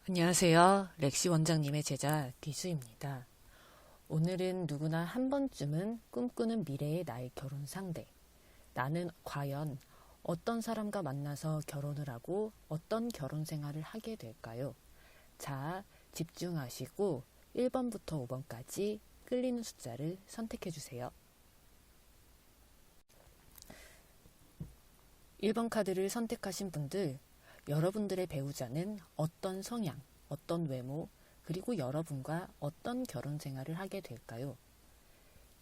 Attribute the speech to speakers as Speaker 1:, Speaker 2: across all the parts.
Speaker 1: 안녕하세요. 렉시 원장님의 제자 디수입니다. 오늘은 누구나 한 번쯤은 꿈꾸는 미래의 나의 결혼 상대. 나는 과연 어떤 사람과 만나서 결혼을 하고 어떤 결혼 생활을 하게 될까요? 자, 집중하시고 1번부터 5번까지 끌리는 숫자를 선택해 주세요. 1번 카드를 선택하신 분들, 여러분들의 배우자는 어떤 성향, 어떤 외모, 그리고 여러분과 어떤 결혼 생활을 하게 될까요?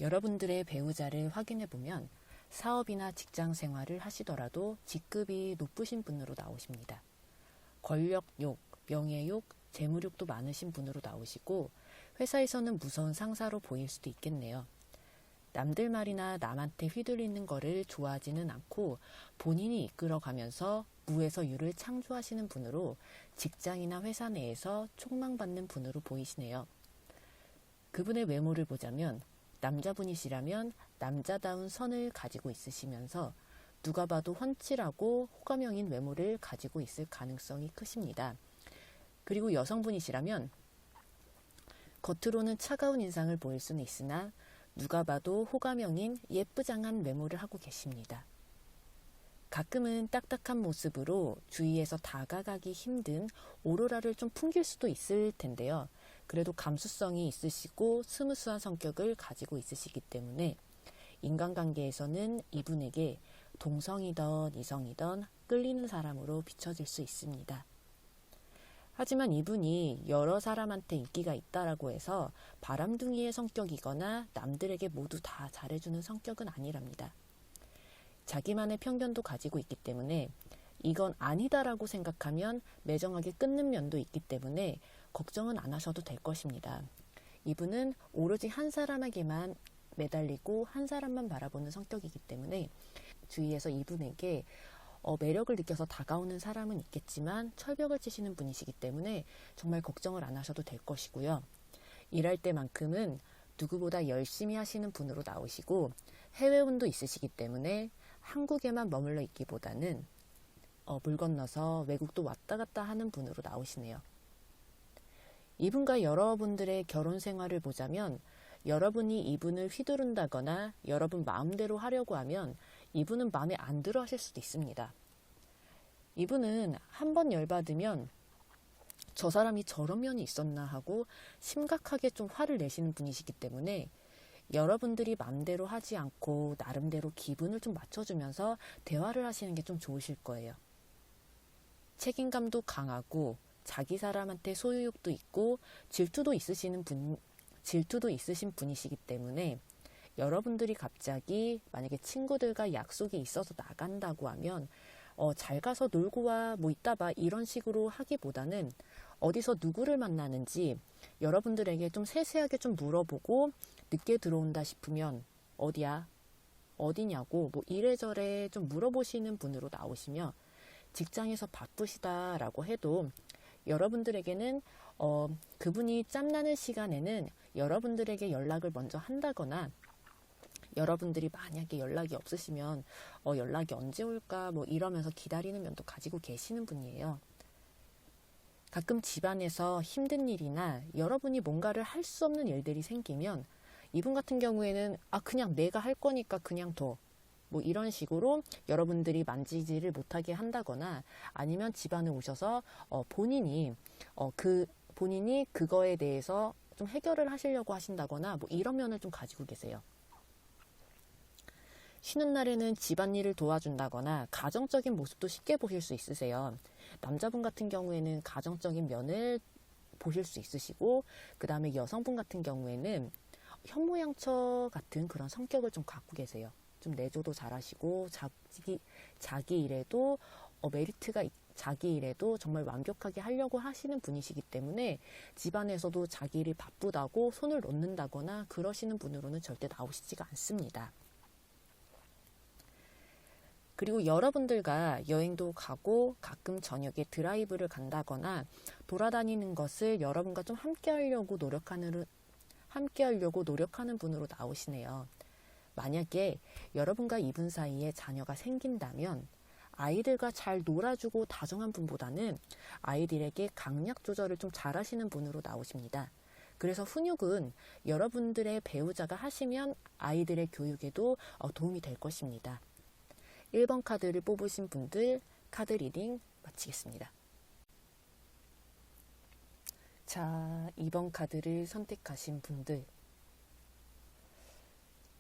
Speaker 1: 여러분들의 배우자를 확인해 보면 사업이나 직장 생활을 하시더라도 직급이 높으신 분으로 나오십니다. 권력욕, 명예욕, 재물욕도 많으신 분으로 나오시고 회사에서는 무서운 상사로 보일 수도 있겠네요. 남들 말이나 남한테 휘둘리는 거를 좋아하지는 않고 본인이 이끌어가면서 무에서 유를 창조하시는 분으로 직장이나 회사 내에서 촉망받는 분으로 보이시네요. 그분의 외모를 보자면 남자분이시라면 남자다운 선을 가지고 있으시면서 누가 봐도 훤칠하고 호감형인 외모를 가지고 있을 가능성이 크십니다. 그리고 여성분이시라면 겉으로는 차가운 인상을 보일 수는 있으나 누가 봐도 호감형인 예쁘장한 외모를 하고 계십니다. 가끔은 딱딱한 모습으로 주위에서 다가가기 힘든 오로라를 좀 풍길 수도 있을 텐데요. 그래도 감수성이 있으시고 스무스한 성격을 가지고 있으시기 때문에 인간관계에서는 이분에게 동성이든 이성이든 끌리는 사람으로 비춰질 수 있습니다. 하지만 이분이 여러 사람한테 인기가 있다라고 해서 바람둥이의 성격이거나 남들에게 모두 다 잘해주는 성격은 아니랍니다. 자기만의 편견도 가지고 있기 때문에 이건 아니다라고 생각하면 매정하게 끊는 면도 있기 때문에 걱정은 안 하셔도 될 것입니다. 이분은 오로지 한 사람에게만 매달리고 한 사람만 바라보는 성격이기 때문에 주위에서 이분에게 매력을 느껴서 다가오는 사람은 있겠지만 철벽을 치시는 분이시기 때문에 정말 걱정을 안 하셔도 될 것이고요. 일할 때만큼은 누구보다 열심히 하시는 분으로 나오시고 해외운도 있으시기 때문에 한국에만 머물러 있기보다는 물 건너서 외국도 왔다 갔다 하는 분으로 나오시네요. 이분과 여러분들의 결혼 생활을 보자면 여러분이 이분을 휘두른다거나 여러분 마음대로 하려고 하면 이분은 마음에 안 들어 하실 수도 있습니다. 이분은 한번 열받으면 저 사람이 저런 면이 있었나 하고 심각하게 좀 화를 내시는 분이시기 때문에 여러분들이 마음대로 하지 않고 나름대로 기분을 좀 맞춰주면서 대화를 하시는 게 좀 좋으실 거예요. 책임감도 강하고 자기 사람한테 소유욕도 있고 질투도 있으신 분이시기 때문에 여러분들이 갑자기 만약에 친구들과 약속이 있어서 나간다고 하면 잘 가서 놀고 와, 뭐 이따 봐 이런 식으로 하기보다는 어디서 누구를 만나는지 여러분들에게 좀 세세하게 좀 물어보고 늦게 들어온다 싶으면 어디야? 어디냐고 뭐 이래저래 좀 물어보시는 분으로 나오시며 직장에서 바쁘시다라고 해도 여러분들에게는 그분이 짬나는 시간에는 여러분들에게 연락을 먼저 한다거나 여러분들이 만약에 연락이 없으시면 연락이 언제 올까 뭐 이러면서 기다리는 면도 가지고 계시는 분이에요. 가끔 집안에서 힘든 일이나 여러분이 뭔가를 할 수 없는 일들이 생기면 이분 같은 경우에는 그냥 내가 할 거니까 그냥 둬. 뭐 이런 식으로 여러분들이 만지지를 못하게 한다거나 아니면 집안에 오셔서 본인이 그거에 대해서 좀 해결을 하시려고 하신다거나 뭐 이런 면을 좀 가지고 계세요. 쉬는 날에는 집안일을 도와준다거나 가정적인 모습도 쉽게 보실 수 있으세요. 남자분 같은 경우에는 가정적인 면을 보실 수 있으시고 그 다음에 여성분 같은 경우에는 현모양처 같은 그런 성격을 좀 갖고 계세요. 좀 내조도 잘하시고 자기 일에도 메리트가 자기 일에도 정말 완벽하게 하려고 하시는 분이시기 때문에 집안에서도 자기 일이 바쁘다고 손을 놓는다거나 그러시는 분으로는 절대 나오시지가 않습니다. 그리고 여러분들과 여행도 가고 가끔 저녁에 드라이브를 간다거나 돌아다니는 것을 여러분과 좀 함께 하려고 노력하는 분으로 나오시네요. 만약에 여러분과 이분 사이에 자녀가 생긴다면 아이들과 잘 놀아주고 다정한 분보다는 아이들에게 강약 조절을 좀 잘하시는 분으로 나오십니다. 그래서 훈육은 여러분들의 배우자가 하시면 아이들의 교육에도 도움이 될 것입니다. 1번 카드를 뽑으신 분들 카드 리딩 마치겠습니다. 자, 2번 카드를 선택하신 분들,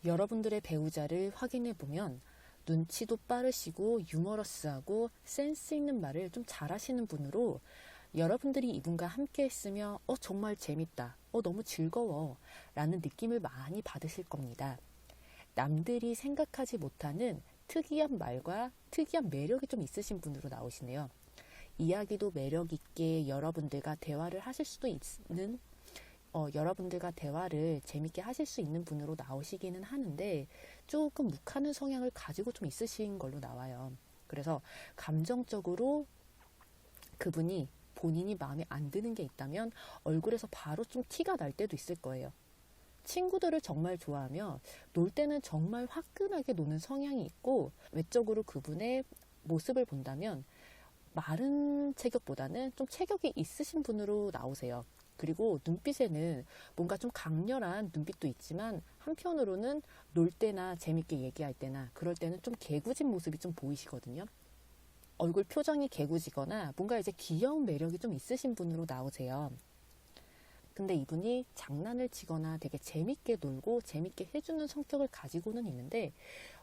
Speaker 1: 여러분들의 배우자를 확인해 보면 눈치도 빠르시고 유머러스하고 센스 있는 말을 좀 잘하시는 분으로 여러분들이 이분과 함께 했으며 정말 재밌다, 너무 즐거워 라는 느낌을 많이 받으실 겁니다. 남들이 생각하지 못하는 특이한 말과 특이한 매력이 좀 있으신 분으로 나오시네요. 이야기도 매력 있게 여러분들과 대화를 하실 수도 있는 여러분들과 대화를 재밌게 하실 수 있는 분으로 나오시기는 하는데 조금 묵하는 성향을 가지고 좀 있으신 걸로 나와요. 그래서 감정적으로 그분이 본인이 마음에 안 드는 게 있다면 얼굴에서 바로 좀 티가 날 때도 있을 거예요. 친구들을 정말 좋아하며 놀 때는 정말 화끈하게 노는 성향이 있고 외적으로 그분의 모습을 본다면 마른 체격보다는 좀 체격이 있으신 분으로 나오세요. 그리고 눈빛에는 뭔가 좀 강렬한 눈빛도 있지만 한편으로는 놀 때나 재밌게 얘기할 때나 그럴 때는 좀 개구진 모습이 좀 보이시거든요. 얼굴 표정이 개구지거나 뭔가 이제 귀여운 매력이 좀 있으신 분으로 나오세요. 근데 이분이 장난을 치거나 되게 재밌게 놀고 재밌게 해주는 성격을 가지고는 있는데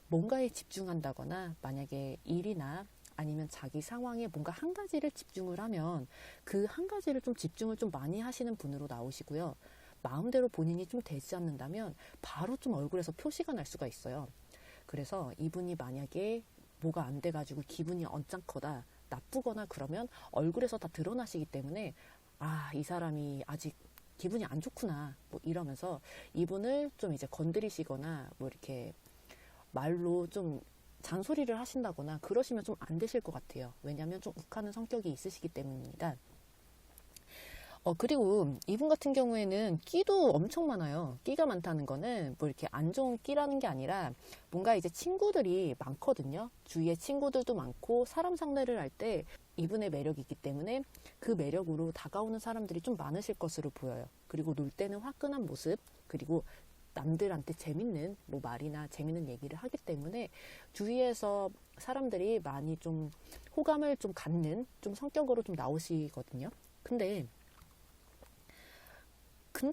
Speaker 1: 뭔가에 집중한다거나 만약에 일이나 아니면 자기 상황에 뭔가 한 가지를 집중을 하면 그 한 가지를 좀 집중을 좀 많이 하시는 분으로 나오시고요. 마음대로 본인이 좀 되지 않는다면 바로 좀 얼굴에서 표시가 날 수가 있어요. 그래서 이분이 만약에 뭐가 안 돼가지고 기분이 언짢거나 나쁘거나 그러면 얼굴에서 다 드러나시기 때문에 이 사람이 아직 기분이 안 좋구나 뭐 이러면서 이분을 좀 이제 건드리시거나 뭐 이렇게 말로 좀 잔소리를 하신다거나 그러시면 좀 안 되실 것 같아요. 왜냐하면 좀 욱하는 성격이 있으시기 때문입니다. 그리고 이분 같은 경우에는 끼도 엄청 많아요. 끼가 많다는 거는 뭐 이렇게 안 좋은 끼라는 게 아니라 뭔가 이제 친구들이 많거든요. 주위에 친구들도 많고 사람 상대를 할 때 이분의 매력이 있기 때문에 그 매력으로 다가오는 사람들이 좀 많으실 것으로 보여요. 그리고 놀 때는 화끈한 모습, 그리고 남들한테 재밌는 뭐 말이나 재밌는 얘기를 하기 때문에 주위에서 사람들이 많이 좀 호감을 좀 갖는 좀 성격으로 좀 나오시거든요. 근데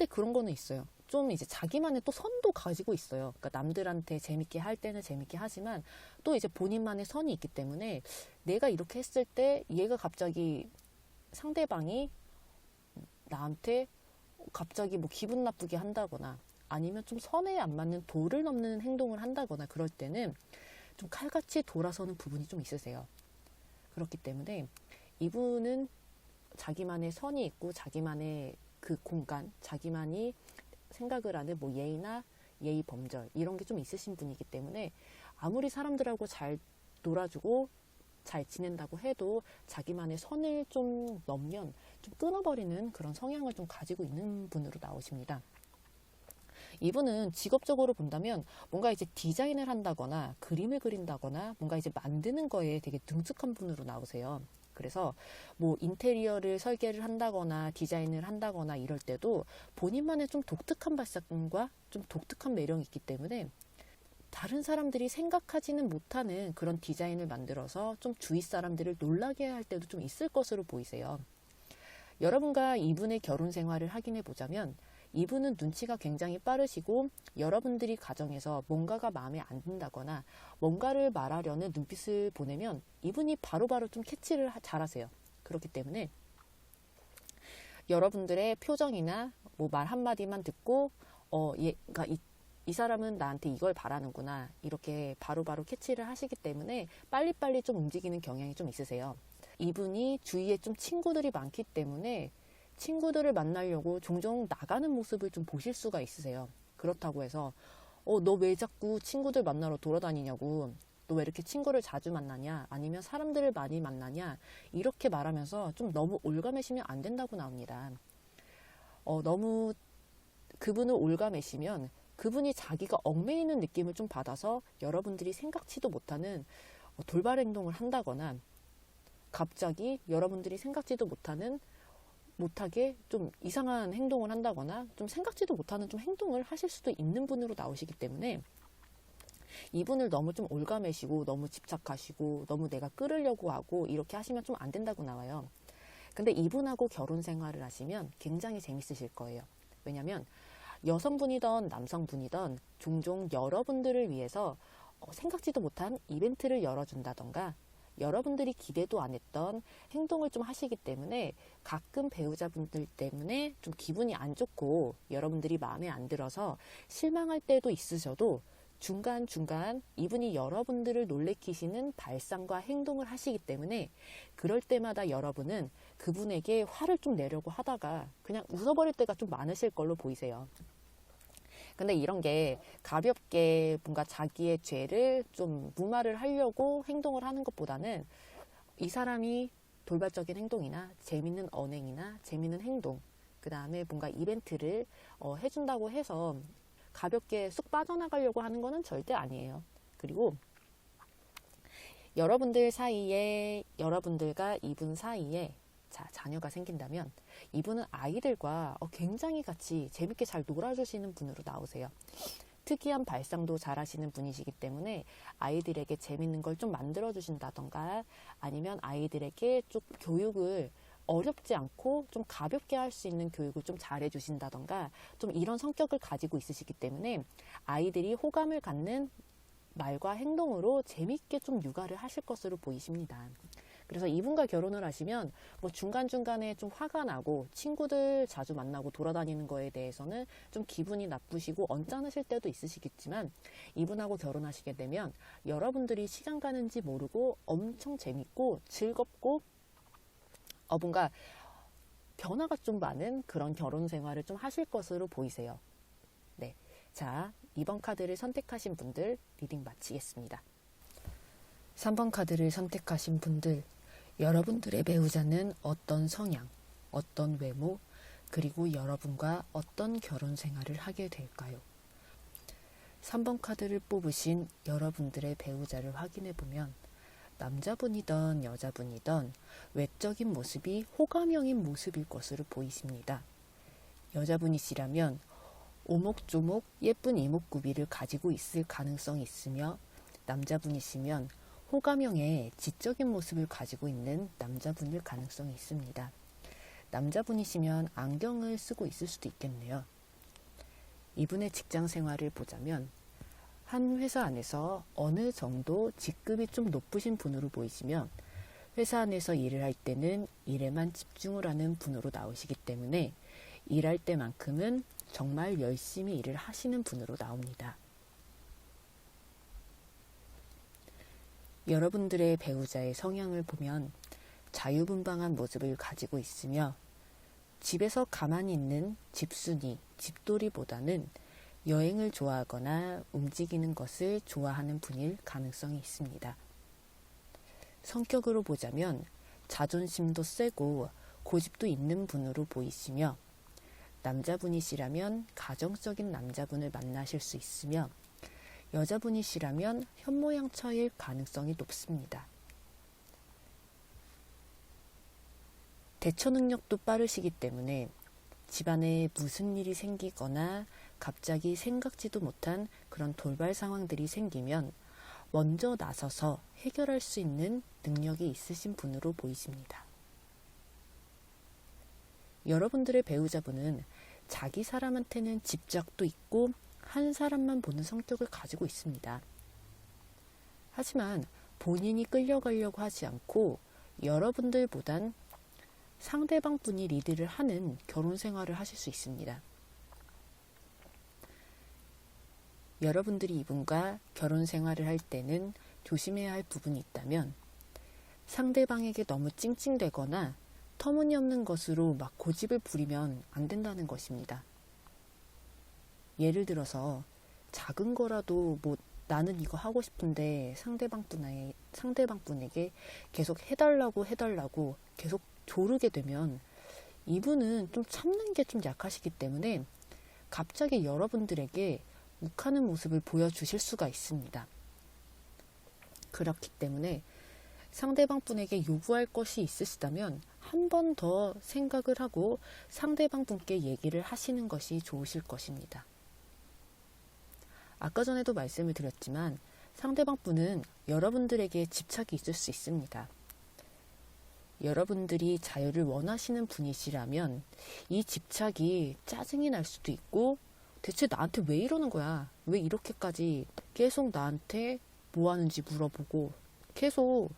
Speaker 1: 그런 거는 있어요. 좀 이제 자기만의 또 선도 가지고 있어요. 그러니까 남들한테 재밌게 할 때는 재밌게 하지만 또 이제 본인만의 선이 있기 때문에 내가 이렇게 했을 때 얘가 갑자기 상대방이 나한테 갑자기 뭐 기분 나쁘게 한다거나 아니면 좀 선에 안 맞는 도를 넘는 행동을 한다거나 그럴 때는 좀 칼같이 돌아서는 부분이 좀 있으세요. 그렇기 때문에 이분은 자기만의 선이 있고 자기만의 그 공간, 자기만이 생각을 하는 뭐 예의나 예의 범절 이런 게 좀 있으신 분이기 때문에 아무리 사람들하고 잘 놀아주고 잘 지낸다고 해도 자기만의 선을 좀 넘으면 좀 끊어버리는 그런 성향을 좀 가지고 있는 분으로 나오십니다. 이분은 직업적으로 본다면 뭔가 이제 디자인을 한다거나 그림을 그린다거나 뭔가 이제 만드는 거에 되게 능숙한 분으로 나오세요. 그래서 뭐 인테리어를 설계를 한다거나 디자인을 한다거나 이럴 때도 본인만의 좀 독특한 발상과 좀 독특한 매력이 있기 때문에 다른 사람들이 생각하지는 못하는 그런 디자인을 만들어서 좀 주위 사람들을 놀라게 할 때도 좀 있을 것으로 보이세요. 여러분과 이분의 결혼 생활을 확인해 보자면 이분은 눈치가 굉장히 빠르시고 여러분들이 가정에서 뭔가가 마음에 안 든다거나 뭔가를 말하려는 눈빛을 보내면 이분이 바로바로 좀 캐치를 잘하세요. 그렇기 때문에 여러분들의 표정이나 뭐 말 한마디만 듣고 얘가 이 사람은 나한테 이걸 바라는구나 이렇게 바로바로 캐치를 하시기 때문에 빨리빨리 좀 움직이는 경향이 좀 있으세요. 이분이 주위에 좀 친구들이 많기 때문에 친구들을 만나려고 종종 나가는 모습을 좀 보실 수가 있으세요. 그렇다고 해서 너 왜 자꾸 친구들 만나러 돌아다니냐고, 너 왜 이렇게 친구를 자주 만나냐? 아니면 사람들을 많이 만나냐? 이렇게 말하면서 좀 너무 올가매시면 안 된다고 나옵니다. 너무 그분을 올가매시면 그분이 자기가 얽매이는 느낌을 좀 받아서 여러분들이 생각지도 못하는 돌발 행동을 한다거나 갑자기 여러분들이 생각지도 못하게 좀 이상한 행동을 한다거나 좀 생각지도 못하는 좀 행동을 하실 수도 있는 분으로 나오시기 때문에 이분을 너무 좀 올가매시고 너무 집착하시고 너무 내가 끌으려고 하고 이렇게 하시면 좀 안 된다고 나와요. 근데 이분하고 결혼 생활을 하시면 굉장히 재밌으실 거예요. 왜냐면 여성분이든 남성분이든 종종 여러분들을 위해서 생각지도 못한 이벤트를 열어준다던가 여러분들이 기대도 안 했던 행동을 좀 하시기 때문에 가끔 배우자분들 때문에 좀 기분이 안 좋고 여러분들이 마음에 안 들어서 실망할 때도 있으셔도 중간중간 이분이 여러분들을 놀래키시는 발상과 행동을 하시기 때문에 그럴 때마다 여러분은 그분에게 화를 좀 내려고 하다가 그냥 웃어버릴 때가 좀 많으실 걸로 보이세요. 근데 이런 게 가볍게 뭔가 자기의 죄를 좀 무마를 하려고 행동을 하는 것보다는 이 사람이 돌발적인 행동이나 재밌는 언행이나 재밌는 행동, 그 다음에 뭔가 이벤트를 해준다고 해서 가볍게 쑥 빠져나가려고 하는 거는 절대 아니에요. 그리고 여러분들과 이분 사이에 자녀가 생긴다면 이분은 아이들과 굉장히 같이 재밌게 잘 놀아주시는 분으로 나오세요. 특이한 발상도 잘 하시는 분이시기 때문에 아이들에게 재밌는 걸 좀 만들어 주신다던가 아니면 아이들에게 좀 교육을 어렵지 않고 좀 가볍게 할 수 있는 교육을 좀 잘해 주신다던가 좀 이런 성격을 가지고 있으시기 때문에 아이들이 호감을 갖는 말과 행동으로 재밌게 좀 육아를 하실 것으로 보이십니다. 그래서 이분과 결혼을 하시면 뭐 중간중간에 좀 화가 나고 친구들 자주 만나고 돌아다니는 거에 대해서는 좀 기분이 나쁘시고 언짢으실 때도 있으시겠지만 이분하고 결혼하시게 되면 여러분들이 시간 가는지 모르고 엄청 재밌고 즐겁고 뭔가 변화가 좀 많은 그런 결혼 생활을 좀 하실 것으로 보이세요. 네, 자, 2번 카드를 선택하신 분들 리딩 마치겠습니다. 3번 카드를 선택하신 분들, 여러분들의 배우자는 어떤 성향, 어떤 외모, 그리고 여러분과 어떤 결혼 생활을 하게 될까요? 3번 카드를 뽑으신 여러분들의 배우자를 확인해 보면 남자분이든 여자분이든 외적인 모습이 호감형인 모습일 것으로 보이십니다. 여자분이시라면 오목조목 예쁜 이목구비를 가지고 있을 가능성이 있으며 남자분이시면 호감형의 지적인 모습을 가지고 있는 남자분일 가능성이 있습니다. 남자분이시면 안경을 쓰고 있을 수도 있겠네요. 이분의 직장 생활을 보자면 한 회사 안에서 어느 정도 직급이 좀 높으신 분으로 보이시며 회사 안에서 일을 할 때는 일에만 집중을 하는 분으로 나오시기 때문에 일할 때만큼은 정말 열심히 일을 하시는 분으로 나옵니다. 여러분들의 배우자의 성향을 보면 자유분방한 모습을 가지고 있으며 집에서 가만히 있는 집순이, 집돌이보다는 여행을 좋아하거나 움직이는 것을 좋아하는 분일 가능성이 있습니다. 성격으로 보자면 자존심도 세고 고집도 있는 분으로 보이시며 남자분이시라면 가정적인 남자분을 만나실 수 있으며 여자분이시라면 현모양처일 가능성이 높습니다. 대처 능력도 빠르시기 때문에 집안에 무슨 일이 생기거나 갑자기 생각지도 못한 그런 돌발 상황들이 생기면 먼저 나서서 해결할 수 있는 능력이 있으신 분으로 보이십니다. 여러분들의 배우자분은 자기 사람한테는 집착도 있고 한 사람만 보는 성격을 가지고 있습니다. 하지만 본인이 끌려가려고 하지 않고 여러분들보단 상대방 분이 리드를 하는 결혼 생활을 하실 수 있습니다. 여러분들이 이분과 결혼 생활을 할 때는 조심해야 할 부분이 있다면 상대방에게 너무 찡찡대거나 터무니없는 것으로 막 고집을 부리면 안 된다는 것입니다. 예를 들어서 작은 거라도 뭐 나는 이거 하고 싶은데 상대방분에게 계속 해달라고 계속 조르게 되면 이분은 좀 참는 게 좀 약하시기 때문에 갑자기 여러분들에게 욱하는 모습을 보여주실 수가 있습니다. 그렇기 때문에 상대방 분에게 요구할 것이 있으시다면 한 번 더 생각을 하고 상대방 분께 얘기를 하시는 것이 좋으실 것입니다. 아까 전에도 말씀을 드렸지만 상대방 분은 여러분들에게 집착이 있을 수 있습니다. 여러분들이 자유를 원하시는 분이시라면 이 집착이 짜증이 날 수도 있고 대체 나한테 왜 이러는 거야? 왜 이렇게까지 계속 나한테 뭐 하는지 물어보고 계속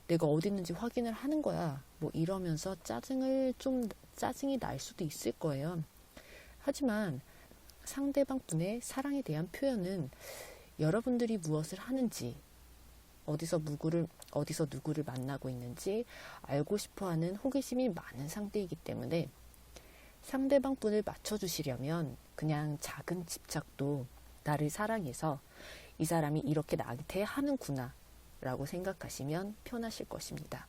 Speaker 1: 내가 어디 있는지 확인을 하는 거야. 뭐 이러면서 짜증이 날 수도 있을 거예요. 하지만 상대방 분의 사랑에 대한 표현은 여러분들이 무엇을 하는지, 어디서 누구를 만나고 있는지 알고 싶어하는 호기심이 많은 상대이기 때문에 상대방 분을 맞춰주시려면 그냥 작은 집착도 나를 사랑해서 이 사람이 이렇게 나한테 하는구나 라고 생각하시면 편하실 것입니다.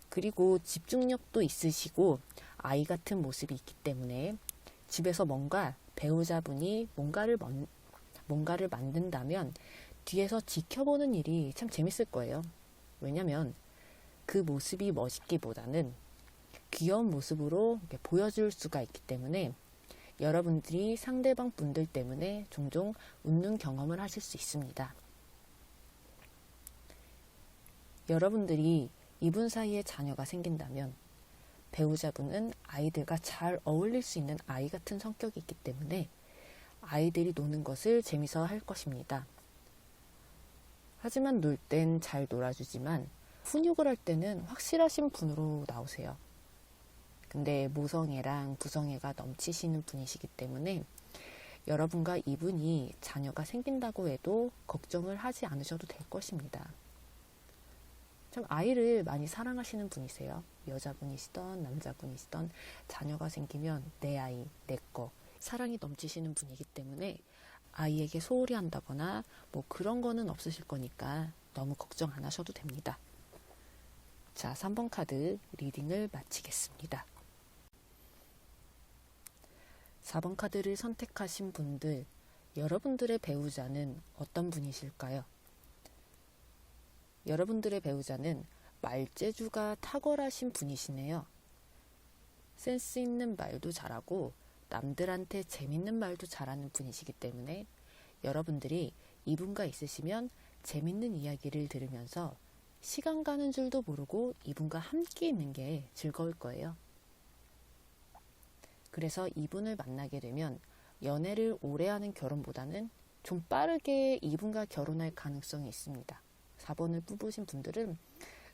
Speaker 1: 그리고 집중력도 있으시고 아이 같은 모습이 있기 때문에 집에서 배우자분이 뭔가를 만든다면 뒤에서 지켜보는 일이 참 재밌을 거예요. 왜냐면 그 모습이 멋있기보다는 귀여운 모습으로 보여줄 수가 있기 때문에 여러분들이 상대방 분들 때문에 종종 웃는 경험을 하실 수 있습니다. 여러분들이 이분 사이에 자녀가 생긴다면 배우자분은 아이들과 잘 어울릴 수 있는 아이 같은 성격이 있기 때문에 아이들이 노는 것을 재미서 할 것입니다. 하지만 놀 땐 잘 놀아주지만 훈육을 할 때는 확실하신 분으로 나오세요. 근데 모성애랑 부성애가 넘치시는 분이시기 때문에 여러분과 이분이 자녀가 생긴다고 해도 걱정을 하지 않으셔도 될 것입니다. 참 아이를 많이 사랑하시는 분이세요. 여자분이시던 남자분이시던 자녀가 생기면 내 아이, 내 거 사랑이 넘치시는 분이기 때문에 아이에게 소홀히 한다거나 뭐 그런 거는 없으실 거니까 너무 걱정 안 하셔도 됩니다. 자, 3번 카드 리딩을 마치겠습니다. 4번 카드를 선택하신 분들, 여러분들의 배우자는 어떤 분이실까요? 여러분들의 배우자는 말재주가 탁월하신 분이시네요. 센스 있는 말도 잘하고 남들한테 재밌는 말도 잘하는 분이시기 때문에 여러분들이 이분과 있으시면 재밌는 이야기를 들으면서 시간 가는 줄도 모르고 이분과 함께 있는 게 즐거울 거예요. 그래서 이분을 만나게 되면 연애를 오래 하는 결혼보다는 좀 빠르게 이분과 결혼할 가능성이 있습니다. 4번을 뽑으신 분들은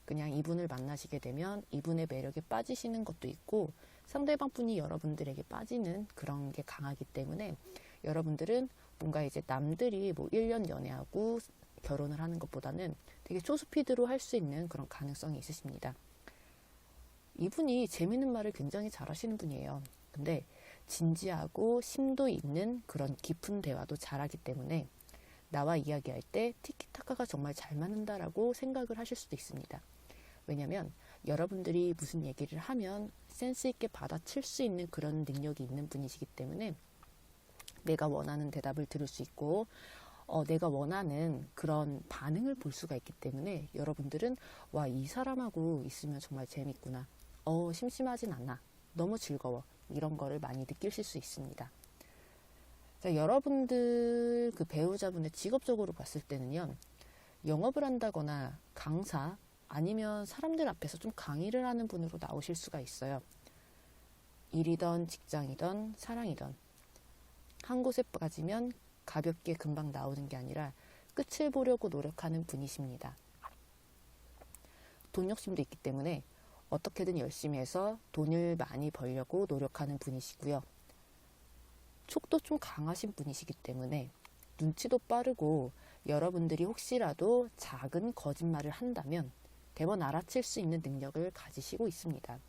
Speaker 1: 그냥 이분을 만나시게 되면 이분의 매력에 빠지시는 것도 있고 상대방 분이 여러분들에게 빠지는 그런 게 강하기 때문에 여러분들은 뭔가 이제 남들이 뭐 1년 연애하고 결혼을 하는 것보다는 되게 초스피드로 할 수 있는 그런 가능성이 있으십니다. 이분이 재밌는 말을 굉장히 잘하시는 분이에요. 근데 진지하고 심도 있는 그런 깊은 대화도 잘하기 때문에 나와 이야기할 때 티키타카가 정말 잘 맞는다라고 생각을 하실 수도 있습니다. 왜냐하면 여러분들이 무슨 얘기를 하면 센스 있게 받아칠 수 있는 그런 능력이 있는 분이시기 때문에 내가 원하는 대답을 들을 수 있고 내가 원하는 그런 반응을 볼 수가 있기 때문에 여러분들은 와, 이 사람하고 있으면 정말 재밌구나. 심심하진 않아. 너무 즐거워. 이런 거를 많이 느끼실 수 있습니다. 자, 여러분들 그 배우자분의 직업적으로 봤을 때는요. 영업을 한다거나 강사 아니면 사람들 앞에서 좀 강의를 하는 분으로 나오실 수가 있어요. 일이든 직장이든 사랑이든 한 곳에 빠지면 가볍게 금방 나오는 게 아니라 끝을 보려고 노력하는 분이십니다. 돈 욕심도 있기 때문에 어떻게든 열심히 해서 돈을 많이 벌려고 노력하는 분이시고요. 촉도 좀 강하신 분이시기 때문에 눈치도 빠르고 여러분들이 혹시라도 작은 거짓말을 한다면 대번 알아챌 수 있는 능력을 가지시고 있습니다.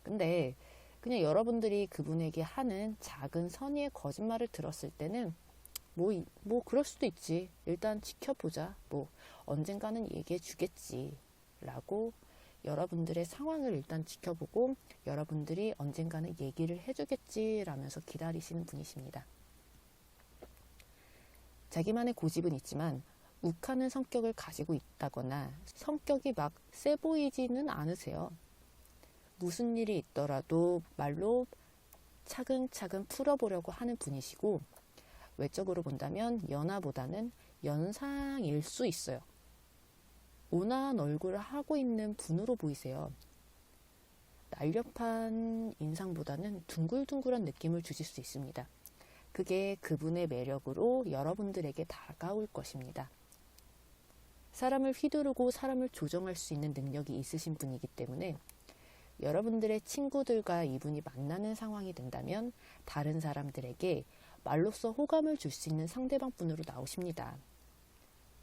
Speaker 1: 근데 그냥 여러분들이 그분에게 하는 작은 선의의 거짓말을 들었을 때는 뭐 그럴 수도 있지. 일단 지켜보자. 뭐 언젠가는 얘기해 주겠지. 라고 여러분들의 상황을 일단 지켜보고 여러분들이 언젠가는 얘기를 해주겠지 라면서 기다리시는 분이십니다. 자기만의 고집은 있지만 욱하는 성격을 가지고 있다거나 성격이 막 세 보이지는 않으세요. 무슨 일이 있더라도 말로 차근차근 풀어보려고 하는 분이시고 외적으로 본다면 연하보다는 연상일 수 있어요. 온화한 얼굴을 하고 있는 분으로 보이세요. 날렵한 인상보다는 둥글둥글한 느낌을 주실 수 있습니다. 그게 그분의 매력으로 여러분들에게 다가올 것입니다. 사람을 휘두르고 사람을 조정할 수 있는 능력이 있으신 분이기 때문에 여러분들의 친구들과 이분이 만나는 상황이 된다면 다른 사람들에게 말로써 호감을 줄 수 있는 상대방 분으로 나오십니다.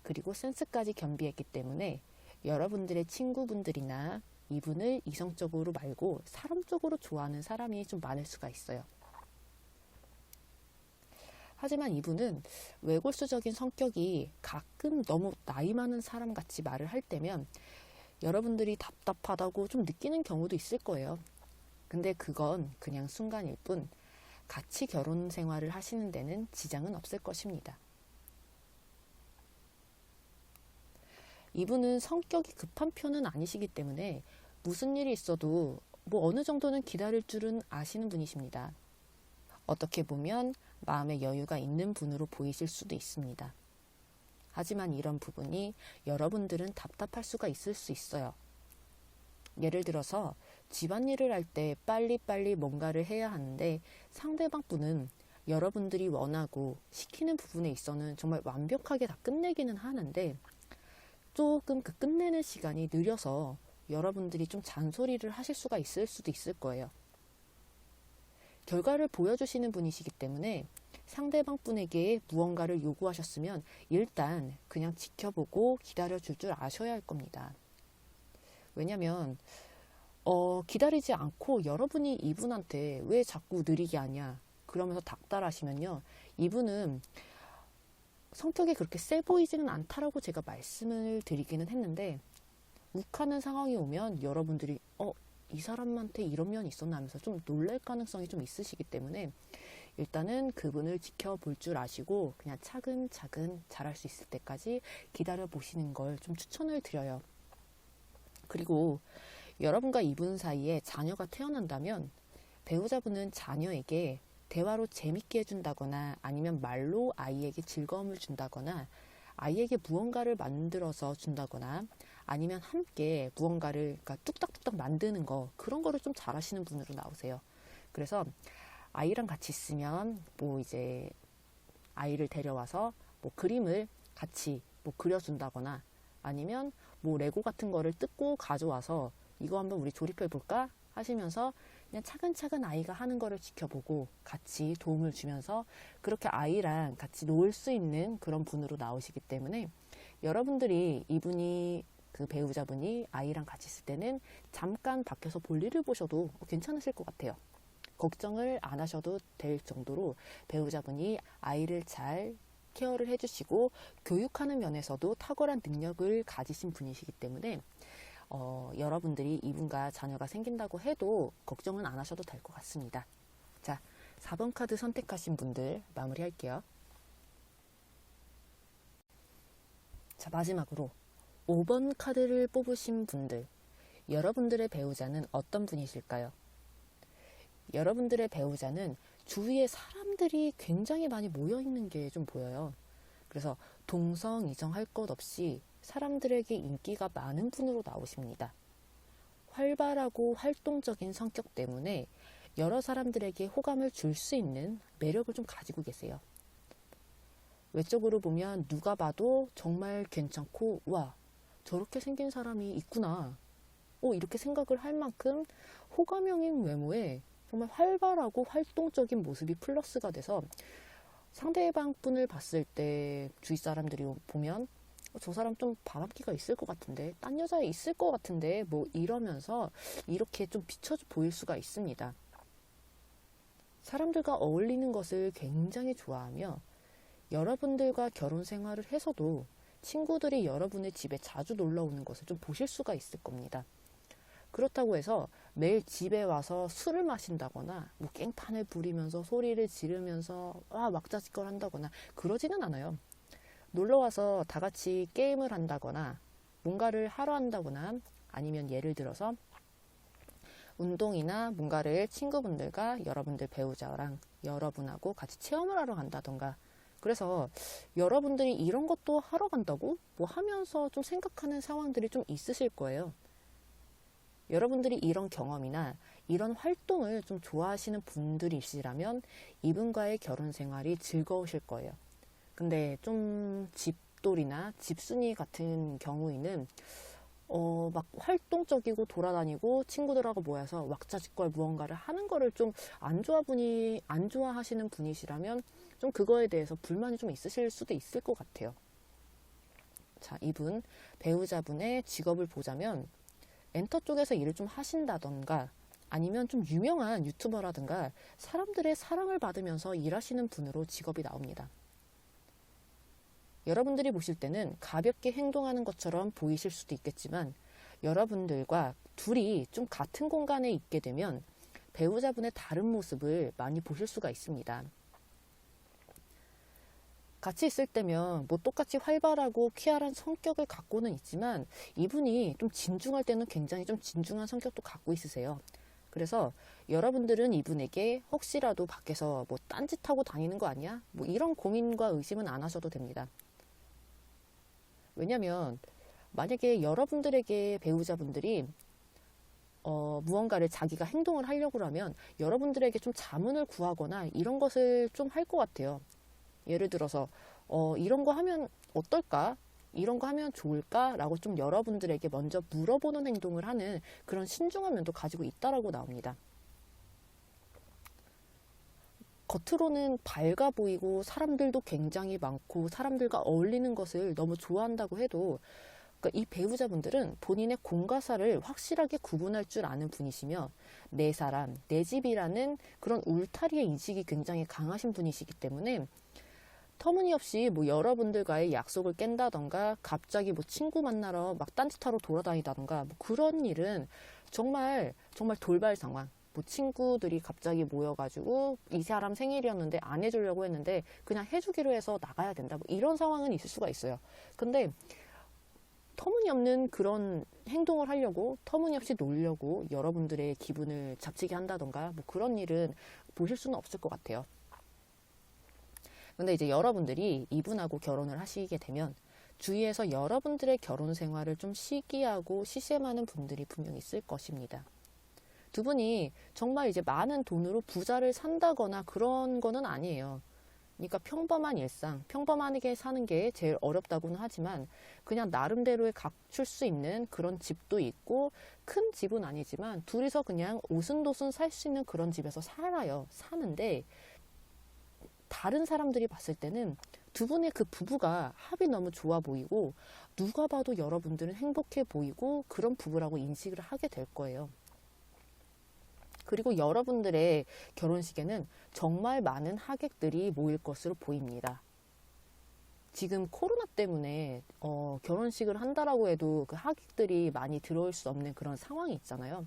Speaker 1: 그리고 센스까지 겸비했기 때문에 여러분들의 친구분들이나 이분을 이성적으로 말고 사람적으로 좋아하는 사람이 좀 많을 수가 있어요. 하지만 이분은 외골수적인 성격이 가끔 너무 나이 많은 사람 같이 말을 할 때면 여러분들이 답답하다고 좀 느끼는 경우도 있을 거예요. 근데 그건 그냥 순간일 뿐 같이 결혼 생활을 하시는 데는 지장은 없을 것입니다. 이분은 성격이 급한 편은 아니시기 때문에 무슨 일이 있어도 뭐 어느 정도는 기다릴 줄은 아시는 분이십니다. 어떻게 보면 마음의 여유가 있는 분으로 보이실 수도 있습니다. 하지만 이런 부분이 여러분들은 답답할 수가 있을 수 있어요. 예를 들어서 집안일을 할 때 빨리빨리 뭔가를 해야 하는데 상대방 분은 여러분들이 원하고 시키는 부분에 있어서는 정말 완벽하게 다 끝내기는 하는데 조금 그 끝내는 시간이 느려서 여러분들이 좀 잔소리를 하실 수가 있을 수도 있을 거예요. 결과를 보여주시는 분이시기 때문에 상대방 분에게 무언가를 요구하셨으면 일단 그냥 지켜보고 기다려줄 줄 아셔야 할 겁니다. 왜냐면 기다리지 않고 여러분이 이분한테 왜 자꾸 느리게 하냐 그러면서 닥달하시면요. 이분은 성격이 그렇게 세 보이지는 않다라고 제가 말씀을 드리기는 했는데 욱하는 상황이 오면 여러분들이 이 사람한테 이런 면이 있었나 하면서 좀 놀랄 가능성이 좀 있으시기 때문에 일단은 그분을 지켜볼 줄 아시고 그냥 차근차근 잘할 수 있을 때까지 기다려 보시는 걸 좀 추천을 드려요. 그리고 여러분과 이분 사이에 자녀가 태어난다면 배우자분은 자녀에게 대화로 재밌게 해준다거나 아니면 말로 아이에게 즐거움을 준다거나 아이에게 무언가를 만들어서 준다거나 아니면 함께 무언가를 그러니까 뚝딱뚝딱 만드는 거 그런 거를 좀 잘하시는 분으로 나오세요. 그래서 아이랑 같이 있으면 뭐 이제 아이를 데려와서 뭐 그림을 같이 뭐 그려준다거나 아니면 뭐 레고 같은 거를 뜯고 가져와서 이거 한번 우리 조립해 볼까 하시면서 그냥 차근차근 아이가 하는 거를 지켜보고 같이 도움을 주면서 그렇게 아이랑 같이 놀 수 있는 그런 분으로 나오시기 때문에 여러분들이 이분이 그 배우자분이 아이랑 같이 있을 때는 잠깐 밖에서 볼일을 보셔도 괜찮으실 것 같아요. 걱정을 안 하셔도 될 정도로 배우자분이 아이를 잘 케어를 해주시고 교육하는 면에서도 탁월한 능력을 가지신 분이시기 때문에 여러분들이 이분과 자녀가 생긴다고 해도 걱정은 안 하셔도 될 것 같습니다. 자, 4번 카드 선택하신 분들 마무리할게요. 자, 마지막으로 5번 카드를 뽑으신 분들, 여러분들의 배우자는 어떤 분이실까요? 여러분들의 배우자는 주위에 사람들이 굉장히 많이 모여있는 게 좀 보여요. 그래서 동성이성 것 없이 사람들에게 인기가 많은 분으로 나오십니다. 활발하고 활동적인 성격 때문에 여러 사람들에게 호감을 줄 수 있는 매력을 좀 가지고 계세요. 외적으로 보면 누가 봐도 정말 괜찮고 와 저렇게 생긴 사람이 있구나 이렇게 생각을 할 만큼 호감형인 외모에 정말 활발하고 활동적인 모습이 플러스가 돼서 상대방 분을 봤을 때 주위 사람들이 보면 저 사람 좀 바람기가 있을 것 같은데 딴 여자에 있을 것 같은데 뭐 이러면서 이렇게 좀 비춰 보일 수가 있습니다. 사람들과 어울리는 것을 굉장히 좋아하며 여러분들과 결혼 생활을 해서도 친구들이 여러분의 집에 자주 놀러 오는 것을 좀 보실 수가 있을 겁니다. 그렇다고 해서 매일 집에 와서 술을 마신다거나 뭐 깽판을 부리면서 소리를 지르면서 왁자지껄 한다거나 그러지는 않아요. 놀러 와서 다 같이 게임을 한다거나 뭔가를 하러 한다거나 아니면 예를 들어서 운동이나 뭔가를 친구분들과 여러분들 배우자랑 여러분하고 같이 체험을 하러 간다던가, 그래서 여러분들이 이런 것도 하러 간다고 뭐 하면서 좀 생각하는 상황들이 좀 있으실 거예요. 여러분들이 이런 경험이나 이런 활동을 좀 좋아하시는 분들이시라면 이분과의 결혼 생활이 즐거우실 거예요. 근데 좀 집돌이나 집순이 같은 경우에는 막 활동적이고 돌아다니고 친구들하고 모여서 왁자지껄 무언가를 하는 거를 좀 안 좋아하시는 분이시라면 좀 그거에 대해서 불만이 좀 있으실 수도 있을 것 같아요. 자, 이분 배우자분의 직업을 보자면 엔터 쪽에서 일을 좀 하신다던가 아니면 좀 유명한 유튜버라든가 사람들의 사랑을 받으면서 일하시는 분으로 직업이 나옵니다. 여러분들이 보실 때는 가볍게 행동하는 것처럼 보이실 수도 있겠지만 여러분들과 둘이 좀 같은 공간에 있게 되면 배우자분의 다른 모습을 많이 보실 수가 있습니다. 같이 있을 때면 뭐 똑같이 활발하고 쾌활한 성격을 갖고는 있지만 이분이 좀 진중할 때는 굉장히 좀 진중한 성격도 갖고 있으세요. 그래서 여러분들은 이분에게 혹시라도 밖에서 뭐 딴짓하고 다니는 거 아니야? 뭐 이런 고민과 의심은 안 하셔도 됩니다. 왜냐면 만약에 여러분들에게 배우자분들이 무언가를 자기가 행동을 하려고 하면 여러분들에게 좀 자문을 구하거나 이런 것을 좀 할 것 같아요. 예를 들어서 이런 거 하면 어떨까? 이런 거 하면 좋을까? 라고 좀 여러분들에게 먼저 물어보는 행동을 하는 그런 신중한 면도 가지고 있다라고 나옵니다. 겉으로는 밝아 보이고 사람들도 굉장히 많고 사람들과 어울리는 것을 너무 좋아한다고 해도 그러니까 이 배우자분들은 본인의 공과 사를 확실하게 구분할 줄 아는 분이시며 내 사람, 내 집이라는 그런 울타리의 인식이 굉장히 강하신 분이시기 때문에 터무니없이 뭐 여러분들과의 약속을 깬다던가 갑자기 뭐 친구 만나러 막 딴짓하러 돌아다니다던가 뭐 그런 일은 정말 돌발 상황, 뭐 친구들이 갑자기 모여가지고 이 사람 생일이었는데 안 해주려고 했는데 그냥 해주기로 해서 나가야 된다, 뭐 이런 상황은 있을 수가 있어요. 근데 터무니없는 그런 행동을 하려고 터무니없이 놀려고 여러분들의 기분을 잡치게 한다던가 뭐 그런 일은 보실 수는 없을 것 같아요. 근데 이제 여러분들이 이분하고 결혼을 하시게 되면 주위에서 여러분들의 결혼 생활을 좀 시기하고 시샘하는 분들이 분명히 있을 것입니다. 두 분이 정말 이제 많은 돈으로 부자를 산다거나 그런 거는 아니에요. 그러니까 평범한 일상, 평범하게 사는 게 제일 어렵다고는 하지만 그냥 나름대로의 갖출 수 있는 그런 집도 있고 큰 집은 아니지만 둘이서 그냥 오순도순 살 수 있는 그런 집에서 사는데 다른 사람들이 봤을 때는 두 분의 그 부부가 합이 너무 좋아 보이고 누가 봐도 여러분들은 행복해 보이고 그런 부부라고 인식을 하게 될 거예요. 그리고 여러분들의 결혼식에는 정말 많은 하객들이 모일 것으로 보입니다. 지금 코로나 때문에 결혼식을 한다라고 해도 그 하객들이 많이 들어올 수 없는 그런 상황이 있잖아요.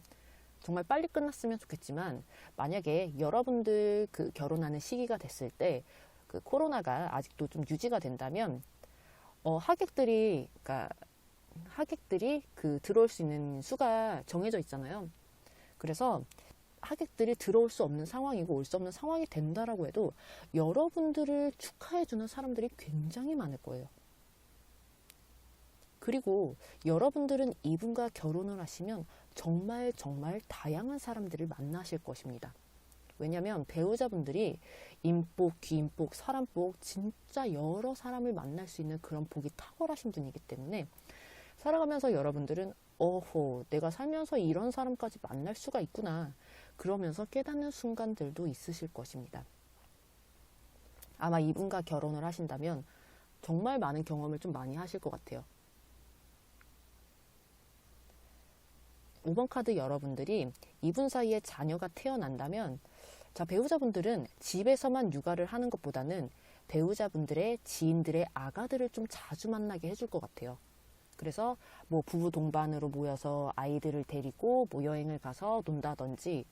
Speaker 1: 정말 빨리 끝났으면 좋겠지만 만약에 여러분들 그 결혼하는 시기가 됐을 때 그 코로나가 아직도 좀 유지가 된다면 하객들이 그 들어올 수 있는 수가 정해져 있잖아요. 그래서 하객들이 들어올 수 없는 상황이고 올 수 없는 상황이 된다라고 해도 여러분들을 축하해주는 사람들이 굉장히 많을 거예요. 그리고 여러분들은 이분과 결혼을 하시면 정말 다양한 사람들을 만나실 것입니다. 왜냐하면 배우자분들이 인복, 귀인복, 사람복 진짜 여러 사람을 만날 수 있는 그런 복이 탁월하신 분이기 때문에 살아가면서 여러분들은 내가 살면서 이런 사람까지 만날 수가 있구나 그러면서 깨닫는 순간들도 있으실 것입니다. 아마 이분과 결혼을 하신다면 정말 많은 경험을 좀 많이 하실 것 같아요. 5번 카드 여러분들이 이분 사이에 자녀가 태어난다면 자, 배우자분들은 집에서만 육아를 하는 것보다는 배우자분들의 지인들의 아가들을 좀 자주 만나게 해줄 것 같아요. 그래서 뭐 부부 동반으로 모여서 아이들을 데리고 뭐 여행을 가서 논다든지,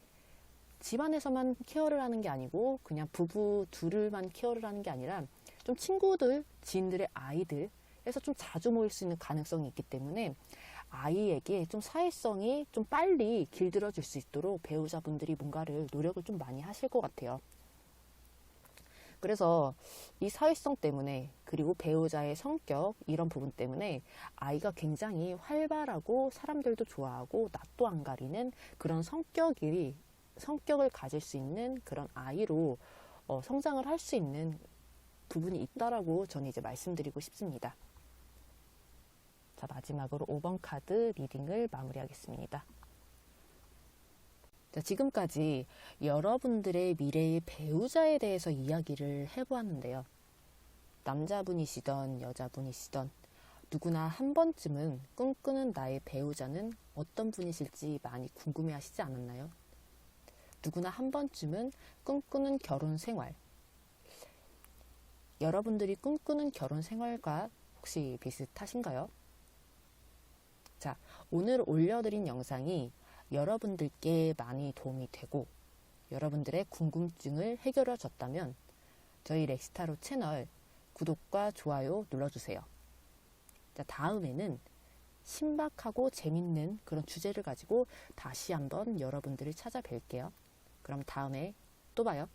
Speaker 1: 집안에서만 케어를 하는 게 아니고 그냥 부부 둘을만 케어를 하는 게 아니라 좀 친구들, 지인들의 아이들에서 좀 자주 모일 수 있는 가능성이 있기 때문에 아이에게 좀 사회성이 좀 빨리 길들여질 수 있도록 배우자분들이 뭔가를 노력을 좀 많이 하실 것 같아요. 그래서 이 사회성 때문에, 그리고 배우자의 성격, 이런 부분 때문에 아이가 굉장히 활발하고 사람들도 좋아하고 낯도 안 가리는 그런 성격을 가질 수 있는 그런 아이로 성장을 할 수 있는 부분이 있다라고 저는 이제 말씀드리고 싶습니다. 자, 마지막으로 5번 카드 리딩을 마무리하겠습니다. 자, 지금까지 여러분들의 미래의 배우자에 대해서 이야기를 해보았는데요. 남자분이시던 여자분이시던 누구나 한 번쯤은 꿈꾸는 나의 배우자는 어떤 분이실지 많이 궁금해 하시지 않았나요? 누구나 한 번쯤은 꿈꾸는 결혼 생활, 여러분들이 꿈꾸는 결혼 생활과 혹시 비슷하신가요? 자, 오늘 올려드린 영상이 여러분들께 많이 도움이 되고 여러분들의 궁금증을 해결해 줬다면 저희 렉시타로 채널 구독과 좋아요 눌러주세요. 자, 다음에는 신박하고 재밌는 그런 주제를 가지고 다시 한번 여러분들을 찾아뵐게요. 그럼 다음에 또 봐요.